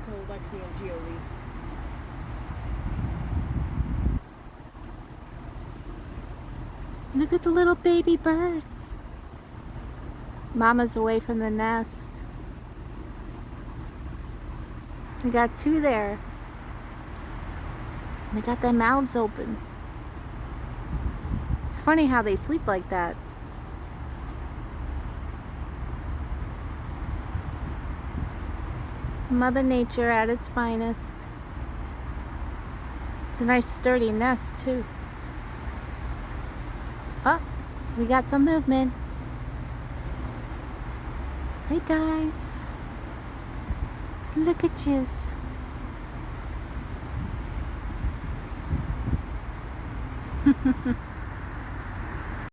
to Lexi and Gioli. Look at the little baby birds. Mama's away from the nest. We got two there. They got their mouths open. It's funny how they sleep like that. Mother Nature at its finest. It's a nice sturdy nest too. Oh, we got some movement. Hey guys, look at yous.